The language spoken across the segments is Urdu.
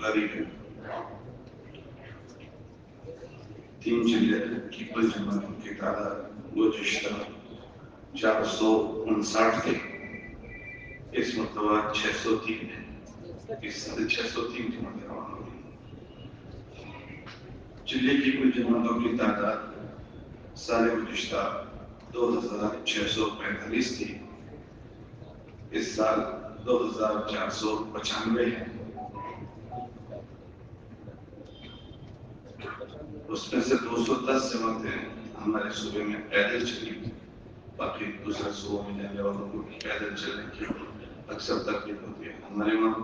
بخاری ہے 3 جلد کی کل جماعتوں کی تعداد گزشتہ 459 تھی، اس مرتبہ 603 ہے، اس سے 603 جماعتیں روانہ ہوئی۔ جلد کی کل جماعتوں کی تعداد سال گزشتہ 2645 تھی، اس سال 2495 ہے۔ اس میں سے 210 جماعتیں ہمارے صوبے میں پیدل چلی، باقی دوسرے صوبوں میں جانے والوں کو پیدل چلنے کی اکثر تکلیف ہوتی ہے۔ ہمارے وہاں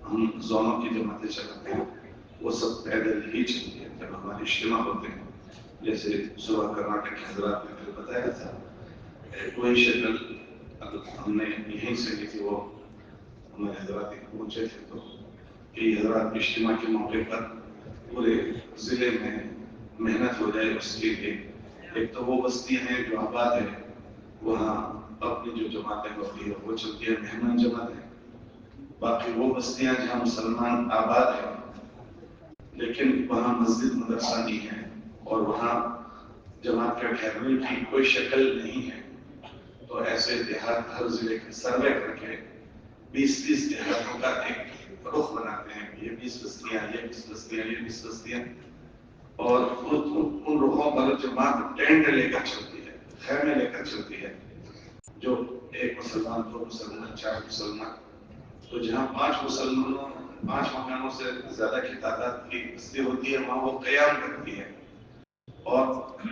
ہم زونوں کی جماعتیں چلاتے ہیں، وہ سب پیدل ہی چلتی ہیں۔ جب ہمارے اجتماع ہوتے ہیں، جیسے صبح کرناٹک کے حضرات نے پھر بتایا تھا، وہی شکل ہم نے یہیں سے لی تھی، وہ ہمارے حضرات پہنچے تھے تو کئی حضرات اجتماع کے موقع پر پورے ضلع میں محنت ہو جائے اس کے لیے، ایک تو وہ بستیاں ہیں جو آباد ہیں، وہاں اپنی جو جماعتیں ہوتی ہیں وہ چلتی ہے مہمان جماعتیں، باقی وہ بستیاں جہاں مسلمان آباد ہیں لیکن وہاں مسجد مدرسہ نہیں ہے اور وہاں جماعت کے ٹھہرنے کی کوئی شکل نہیں ہے، تو ایسے دیہات ہر ضلع کے سروے کر کے 20-30 دیہاتوں کا ایک رخ بناتے ہیں، یہ 20 بستیاں، یہ 20 بستیاں، یہ 20 بستیاں، اور ان رخوں پر جماعت ٹینٹ لے کر چلتی ہے، خیمے لے کر چلتی ہے، جو 1 مسلمان 2 مسلمان 4 مسلمان، تو جہاں 5 مسلمانوں 5 مکانوں سے زیادہ کی تعداد کی بستی ہوتی ہے وہاں وہ قیام کرتی ہے، اور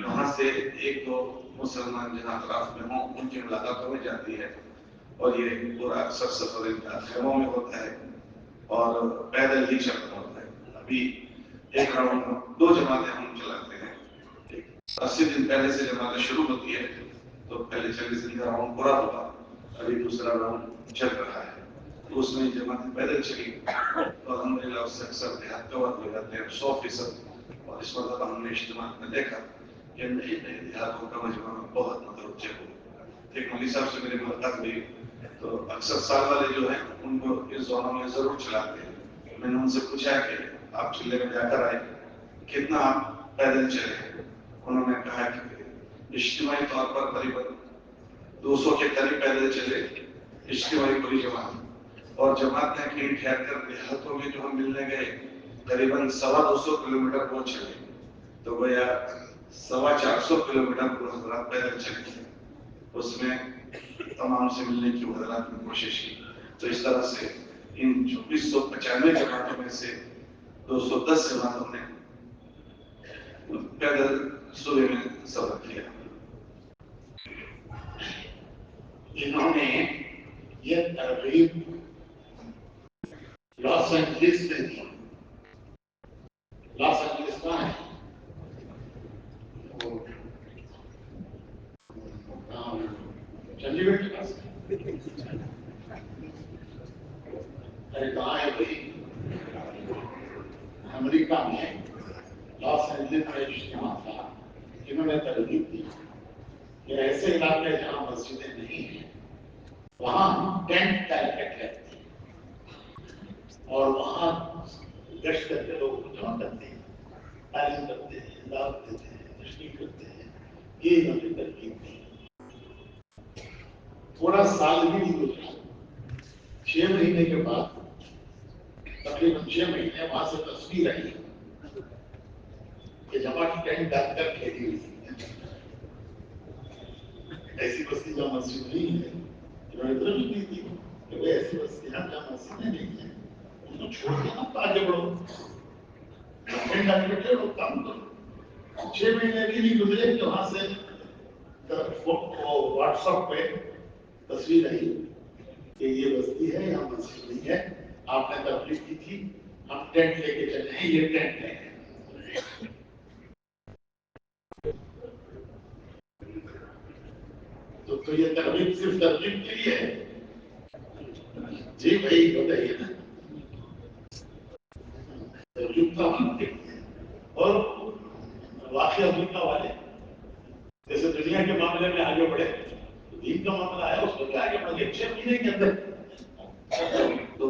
وہاں سے 1-2 مسلمان جہاں اطراف میں ہوں ان کی ملاقاتوں میں جاتی ہے، اور یہ پورا اکثر سفر ان کا خیموں میں ہوتا ہے اور پیدل ہی چلنا ہوتا ہے۔ ابھی ایک راؤنڈ 2 جماعتیں ہم چلاتے ہیں، 80 دن پہلے سے جماعتیں شروع ہوتی ہے تو پہلے 40 دن کا راؤنڈ پورا ہوگا، ابھی دوسرا راؤنڈ چل رہا ہے، تو اس میں جماعتیں پیدل چلی تو الحمدللہ اس سے اکثر دیہات کور ہو جاتے ہیں 100%، اور اس مرتبہ ہم نے اجتماع میں دیکھا کہ نئے دیہاتوں کا مجموعہ بہت متوجہ ہو۔ ایک مولوی صاحب سے میری ملاقات ہوئی تو اکثر سال والے جو ہیں ان کو اس زونوں میں ضرور چلاتے ہیں، میں نے ان سے پوچھا کہ آپ چلے میں جا کر آئے کتنا آپ پیدل چلے، انہوں نے کہا کہ اجتماعی طور پر قریباً 200 کے قریب پیدل چلے اجتماعی پوری جماعت، اور جماعت نے کہیں ٹھہر کر دیہاتوں میں جو ہم ملنے گئے قریباً 250 کلومیٹر وہ چلے، تو گویا 450 کلومیٹر کو حضرات پیدل چلے، اس میں تمام سے ملنے کی حضرات نے کوشش کی، تو اس طرح سے ان 2495 جماعتوں میں سے 210 جماعتوں نے پیدل صوبے میں سفر کیا۔ انہوں نے یہ ترغیب لاس اینجلس میں دی۔ لاس اینجلس کہاں ہے؟ چنڈی گڑھ کے پاس کہاں ہے بھائی؟ امریکہ میں لاس اینجلس میں اجتماع تھا، انہوں نے ترغیب دی کہ ایسے علاقے جہاں مسجدیں نہیں ہیں وہاں ٹینٹ ڈال کے ٹھہرتے ہیں اور وہاں گشت کر کے لوگ جمع کرتے ہیں، تعلیم کرتے ہیں، دعوت دیتے ہیں، تشریح کرتے ہیں، یہ انہوں نے ترغیب دی۔ تھوڑا سال بھی نہیں گزرا، 6 مہینے کے بعد تقریباً 6 مہینے وہاں سے تصویر آئی کہ جماعت ٹینٹ ڈال کر کھیلی ہوئی تھی، ایسی بستی جہاں مسجد نہیں ہے، انہوں نے درج نہیں دی کہ وہ ایسی بستیاں جہاں مسجدیں نہیں ہیں ان کو چھوڑ کے آپ آگے بڑھو، ٹینٹ ڈال کے ٹھہرو، کام کرو۔ 6 مہینے بھی نہیں گزرے کہ وہاں سے واٹس ایپ پہ تصویر آئی کہ یہ بستی ہے یہاں مسجد نہیں ہے، آپ نے تبلیغ کی تھی، ہم ٹینٹ لے کے چلے ہیں، یہ ٹینٹ لے ہیں۔ تو یہ ترغیب صرف ترغیب کے لیے ہے؟ جی بھائی بتائیے نا، ترغیب تو ہم کے لیے، اور واقعی امریکہ والے جیسے دنیا کے معاملے میں آگے بڑھے، دین کا معاملہ آیا اس کو آگے بڑھ گئے 6 مہینے کے اندر، 2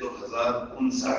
2059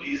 20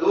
2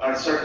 68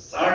60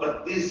32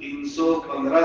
315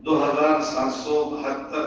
2772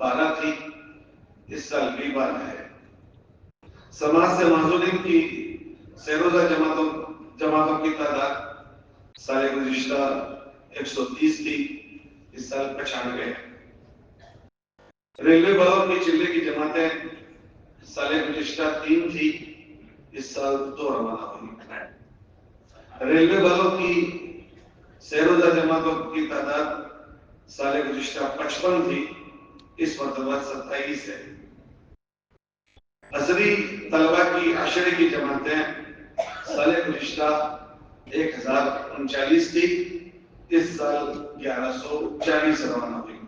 12 تھی، اس سال بھی 12 ہے۔ سماج سے معذورین کی سیروزہ جماعتوں کی تعداد سال گزشتہ 130 تھی، اس سال 95 ہے۔ ریلوے والوں کی چلے کی جماعتیں سال گزشتہ 3 تھی، اس سال 2 روانہ ہوئی۔ ریلوے والوں کی سیروزہ جماعتوں کی تعداد سال گزشتہ 55 تھی، اس مرتبہ 27 ہے۔ ازری طلبہ کی عشرے کی جماعتیں سال گزشتہ 1039 تھی، اس سال 1140 روانہ ہوئی۔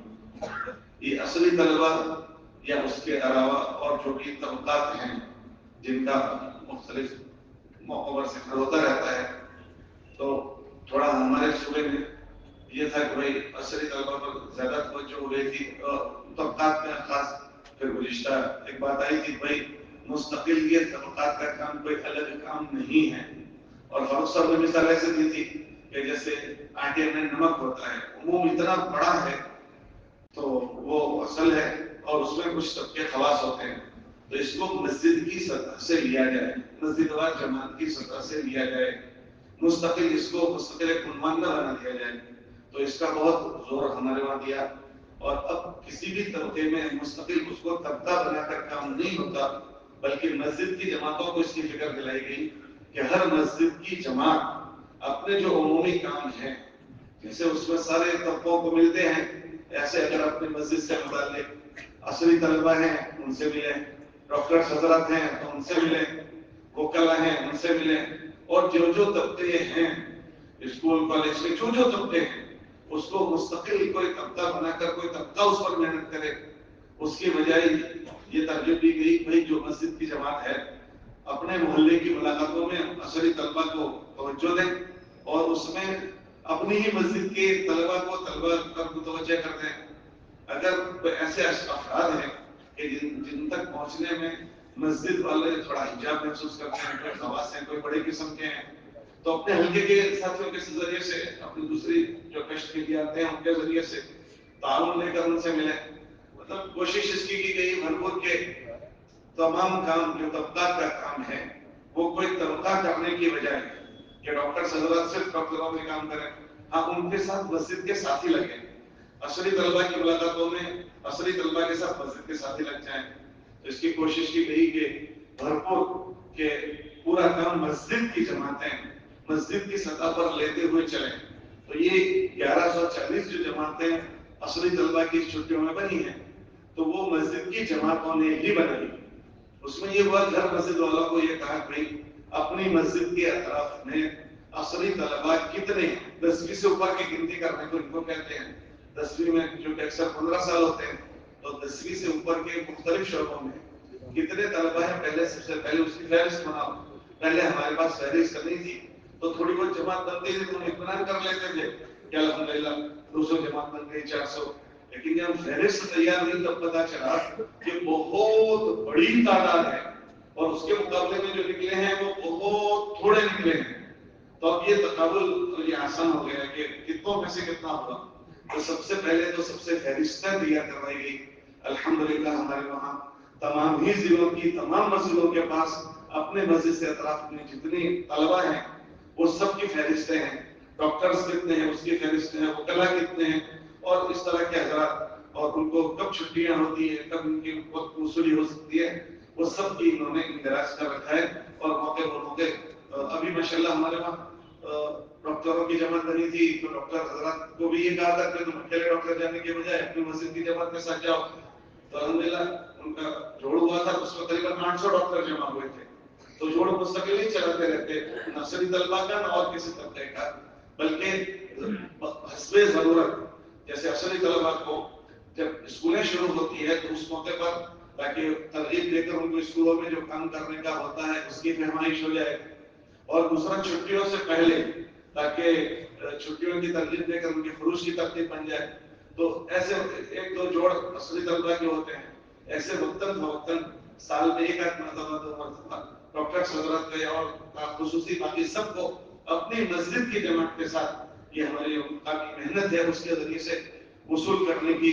یہ اصلی طلبہ یا اس کے علاوہ اور جو بھی طبقات ہیں جن کا مختلف موقعوں پر ذکر ہوتا رہتا ہے، تو تھوڑا ہمارے صوبے میں یہ تھا کہ بھائی اصلی طلبہ پر زیادہ توجہ ہو رہی تھی، طبقات میں خاص پھر گزشتہ ایک بات آئی تھی بھائی مستقل یہ طبقات کا کام کوئی الگ کام نہیں ہے، اور فاروق صاحب نے مثال ایسے دی تھی کہ جیسے آٹے میں نمک ہوتا ہے، عموم اتنا بڑا ہے تو وہ اصل ہے اور اس میں کچھ طبقے خواص ہوتے ہیں، تو اس کو مسجد کی سطح سے لیا جائے، مسجد وار جماعت کی سطح سے لیا جائے، مستقل اس کو مستقل ایک عنوان نہ بنا دیا جائے، تو اس کا بہت زور ہمارے وہاں دیا۔ اور اب کسی بھی طبقے میں مستقل اس کو طبقہ بنا کر کام نہیں ہوتا، بلکہ مسجد کی جماعتوں کو اس کی فکر دلائی گئی کہ ہر مسجد کی جماعت اپنے جو عمومی کام ہیں، جیسے اس میں سارے طبقوں کو ملتے ہیں، ایسے اگر اپنے مسجد سے متعلق عصری طلبہ ہیں ان سے ملیں، ڈاکٹر حضرات ہیں تو ان سے ملیں، وکلا ہیں ان سے ملیں، اور جو طبقے ہیں اسکول کالج کے جو طبقے ہیں اس کو مستقل کوئی طبقہ بنا کر کوئی طبقہ اس پر محنت کرے، اس کی بجائے یہ ترغیب دی گئی بھائی جو مسجد کی جماعت ہے اپنے محلے کی ملاقاتوں میں عصری طلبہ کو توجہ دیں اور اس میں اپنی ہی مسجد کے طلبہ پر متوجہ کر دیں۔ اگر ایسے افراد ہیں کہ جن تک پہنچنے میں مسجد والے تھوڑا حجاب محسوس کرتے ہیں، کوئی خواص ہیں، کوئی بڑے قسم کے ہیں، تو اپنے حلقے کے ساتھیوں کے ذریعے سے اپنی دوسری جو کشت کے لیے آتے ہیں ان کے ذریعے سے تعاون لے کر ان سے ملیں۔ مطلب کوشش اس کی گئی بھرپور کے تمام کام جو طبقات کا کام ہے وہ کوئی طبقہ کرنے کی بجائے کہ ڈاکٹر حضرات صرف ڈاکٹروں میں کام کریں، ہاں ان کے ساتھ مسجد کے ساتھی لگیں، عصری طلبہ کی ملاقاتوں میں عصری طلبہ کے ساتھ مسجد کے ساتھی لگ جائیں۔ تو اس کی کوشش کی گئی کہ بھرپور کہ پورا کام مسجد کی جماعتیں مسجد کی سطح پر لیتے ہوئے چلیں۔ تو یہ 1140 جو جماعتیں عصری طلبہ کی چھٹیوں میں بنی ہیں تو وہ مسجد کی جماعتوں نے ہی بنائی۔ اس میں یہ ہوا گھر مسجد والوں کو یہ کہا کہ اپنی مسجد کے اطراف میں عصری طلبہ کتنے 10ویں سے اوپر کی گنتی کرنے کو ان کو کہتے ہیں، 10ویں میں جو کہ اکثر 15 سال ہوتے ہیں، تو 10ویں سے اوپر کے مختلف شعبوں میں کتنے طلبہ ہیں پہلے سب سے پہلے اس کی فہرست بناؤ۔ پہلے ہمارے پاس فہرست نہیں تھی تو تھوڑی بہت جماعت بنتی تھی تو ہم اطمینان کر لیتے تھے کہ الحمدللہ 200 جماعت بن گئی، 400، لیکن جب فہرست تیار ہوئی تب پتا چلا کہ بہت بڑی تعداد ہے اور اس کے مقابلے میں جو نکلے ہیں وہ بہت تھوڑے نکلے ہیں۔ تو اب یہ تقابل یہ آسان ہو گیا کہ کتنوں میں سے کتنا ہوگا، تو سب سے پہلے تو سب سے فہرستیں تیار کروائی گئی۔ الحمدللہ ہمارے وہاں تمام ہی ضلعوں کی تمام مسجدوں کے پاس اپنے مسجد سے اطراف میں جتنی طلبہ ہیں وہ سب کی فہرستیں ہیں، ڈاکٹرز کتنے ہیں اس کی فہرستیں ہیں، وکلا کتنے ہیں، اور اس طرح کے حضرات، اور ان کو کب چھٹیاں ہوتی ہیں، کب ان کی وقت وصولی ہو سکتی ہے، وہ سب کی انہوں نے اندراج کر رکھا ہے۔ اور موقع ابھی ماشاءاللہ ہمارے وہاں ڈاکٹروں کی جماعت بنی تھی تو ڈاکٹر حضرات کو بھی یہ کہا تھا کہ تم اکیلے ڈاکٹر جانے کے بجائے اپنی مسجد کی جماعت کے ساتھ جاؤ، تو الحمدللہ ان کا جوڑ ہوا تھا، اس میں تقریباً 800 ڈاکٹر جمع ہوئے تھے۔ تو جوڑ مستقل نہیں چلاتے رہتے نہ عصری طلبہ کا نہ اور کسی طبقے کا، بلکہ حسب ضرورت جیسے عصری طلبہ کو جب اسکولیں شروع ہوتی ہے تو اس موقع پر تاکہ ترغیب دے کر ان کو اسکولوں میں جو کام کرنے کا ہوتا ہے اس کی فہمائش ہو جائے، اور دوسرا چھٹیوں سے پہلے تاکہ چھٹیوں کی ترغیب دے کر ان کے خروج کی ترتیب بن جائے۔ تو ایسے ایک دو جوڑ عصری طلبہ کے ہوتے ہیں، ایسے وقتاً فوقتاً سال میں ایک آدھ مرتبہ 2 مرتبہ ڈاکٹر حضرات کے اور خصوصی باقی سب کو اپنی مسجد کی جماعت کے ساتھ یہ ہماری کی محنت ہے اس کے ذریعے سے وصول کرنے کی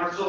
800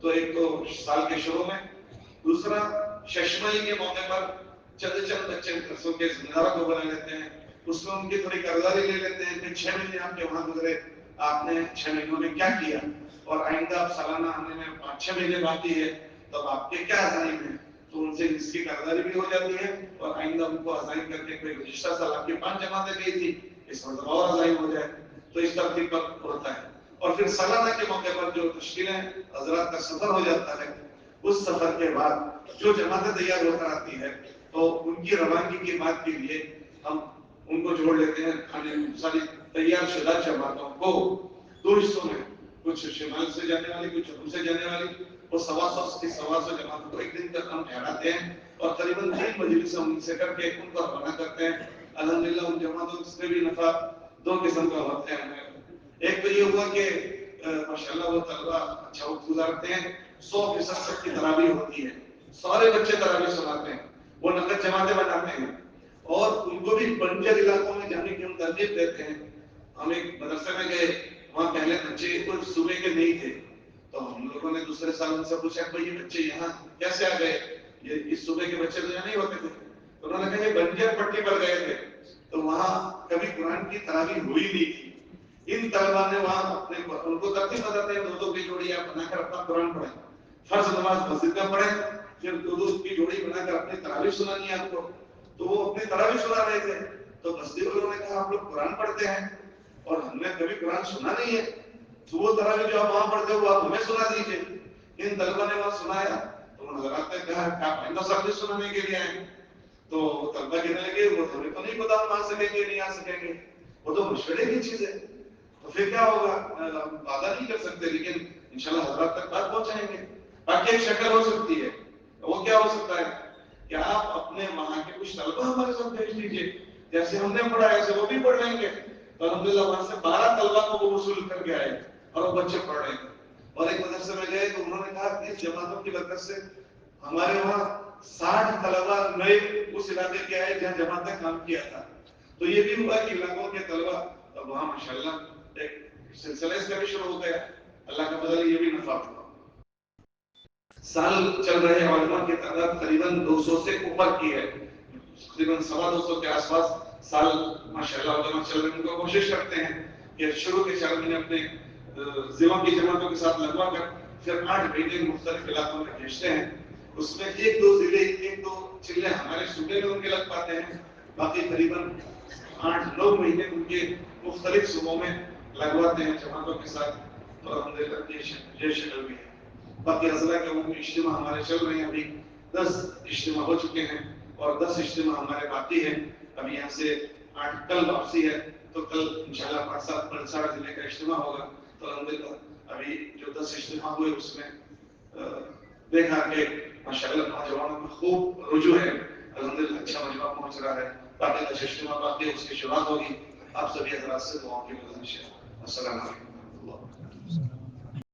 تو ایک تو سال کے شروع میں، دوسرا ششمائی کے موقع پر چند بچے گھروں کے ذمہ داروں کو بنا لیتے ہیں، اس میں ان کی تھوڑی قرضداری لے لیتے ہیں کہ 6 مہینے آپ کے وہاں گزرے، آپ نے 6 مہینوں میں کیا کیا، اور آئندہ آپ سالانہ آنے میں 5-6 مہینے باقی ہے، تب آپ کے کیا عزائم ہیں، تو ان سے اس کی قرضداری بھی ہو جاتی ہے، اور آئندہ ان کو عزائم کر کے کوئی گزشتہ سال آپ کی 5 جماعتیں گئی تھی، اس میں اور عزائم ہو جائے، تو اس ترتیب پر ہوتا ہے۔ اور پھر سالانہ کے موقع پر جو تشکیلیں حضرات کا سفر ہو جاتا ہے، اس سفر کے بعد جو جماعتیں تیار ہو کر آتی ہے تو ان کی روانگی کی بات کے لیے ہم ان کو جوڑ لیتے ہیں، ساری تیار شدہ جماعتوں کو 2 حصوں میں، کچھ شمال سے جانے والی، کچھ جنوب سے جانے والی، وہ 125 جماعتوں کو ایک دن تک ہم ٹھہراتے ہیں اور قریباً 3 مجلس ہم ان سے کر کے ان کو روانہ کرتے ہیں۔ الحمدللہ ان جماعتوں سے بھی نفع 2 قسم کا ہوتا ہے ہمیں۔ ایک تو یہ ہوا کہ ماشاءاللہ وہ طلبہ اچھا وقت گزارتے ہیں، 100% سب کی تراویح ہوتی ہے، سارے بچے تراویح سناتے ہیں، وہ نقد جماعتیں بناتے ہیں، اور ان کو بھی بنجر علاقوں میں جانے کی ہم ترغیب دیتے ہیں۔ ہم ایک مدرسے میں گئے، وہاں پہلے بچے کچھ صوبے کے نہیں تھے، تو ہم لوگوں نے دوسرے سال ان سے پوچھا کہ یہ بچے یہاں کیسے آ گئے، یہ اس صوبے کے بچے تو یہاں نہیں ہوتے تھے، تو انہوں نے کہا یہ بنجر پٹی پر گئے تھے، تو وہاں کبھی قرآن کی تراویح ہوئی نہیں تھی، ان طلبا نے وہاں اپنے ان کو ترتیب بتاتے ہیں 2-2 کی جوڑی آپ بنا کر اپنا قرآن پڑھیں، فرض نماز مسجد میں پڑھیں، پھر 2-2 کی جوڑی بنا کر اپنی تراویح سنانی ہے آپ کو، تو وہ اپنی تراویح سنا رہے تھے، تو بستی والوں نے کہا آپ لوگ قرآن پڑھتے ہیں اور ہم نے کبھی قرآن سنا نہیں ہے، تو وہ تراویح جو آپ وہاں پڑھتے ہو وہ آپ ہمیں سنا دیجیے۔ ان طلبا نے وہاں سنایا تو حضرات نے کہا کہ آپ آئندہ سال بھی سنانے کے لیے آئے، تو طلبا کہنے لگے وہ ہمیں تو نہیں پتا ہم آ سکیں گے نہیں آ سکیں گے، وہ تو مشورے کی چیز ہے، تو پھر کیا ہوگا، ہم وعدہ نہیں کر سکتے لیکن انشاءاللہ حضرات تک بات پہنچائیں گے۔ باقی ایک شکل ہو سکتی ہے، وہ کیا ہو سکتا ہے کہ آپ اپنے وہاں کے کچھ طلبا ہمارے ساتھ بھیج دیجیے، جیسے ہم نے پڑھا ایسے وہ بھی پڑھ لیں گے، تو الحمدللہ وہاں سے 12 طلبا کو وہ وصول کر کے آئے اور وہ بچے پڑھ رہے ہیں۔ اور ایک مدرسے میں گئے تو انہوں نے کہا کہ اس جماعتوں کی برکت سے ہمارے وہاں 60 طلبا نئے اس علاقے کے آئے جہاں جماعت نے کام کیا تھا، تو یہ بھی ہوا کہ علاقوں کے طلبا اب وہاں ماشاءاللہ ایک سلسلہ اس کا بھی شروع ہو گیا، اللہ کا فضل یہ بھی نفع ہوا۔ سال چل رہے علماء کی تعداد قریباً 200 سے اوپر کی ہے، تقریباً 250 کے آس پاس سال ماشاءاللہ علماء چل رہے ہیں۔ ان کو کوشش کرتے ہیں کہ شروع کے 4 مہینے اپنے ضلعوں کی جماعتوں کے ساتھ لگوا کر پھر 8 مہینے مختلف علاقوں میں بھیجتے ہیں، اس میں 1-2 ضلع 1-2 چلے ہمارے صوبے میں ان کے لگ پاتے ہیں، باقی قریباً 8-9 مہینے ان کے مختلف صوبوں میں لگواتے ہیں جماعتوں کے ساتھ، اور الحمدللہ یہ شکل بھی ہے۔ باقی اضلاع کے عمومی اجتماع ہمارے چل رہے ہیں، ابھی 10 اجتماع ہو چکے ہیں اور 10 اجتماع ہمارے باقی ہیں، ابھی یہاں سے 8 کل واپسی ہے، تو کل انشاءاللہ 5-7 ضلع کا اجتماع ہوگا، تو الحمدللہ ابھی جو 10 اجتماع ہوئے اس میں دیکھا کہ ماشاءاللہ نوجوانوں میں خوب رجوع ہے، الحمدللہ اچھا مجمع پہنچ رہا ہے، باقی 10 اجتماع باقی اس کی شروعات ہوگی۔ آپ سبھی حضرات سے دعاؤں کی گزارش ہے۔ السلام علیکم۔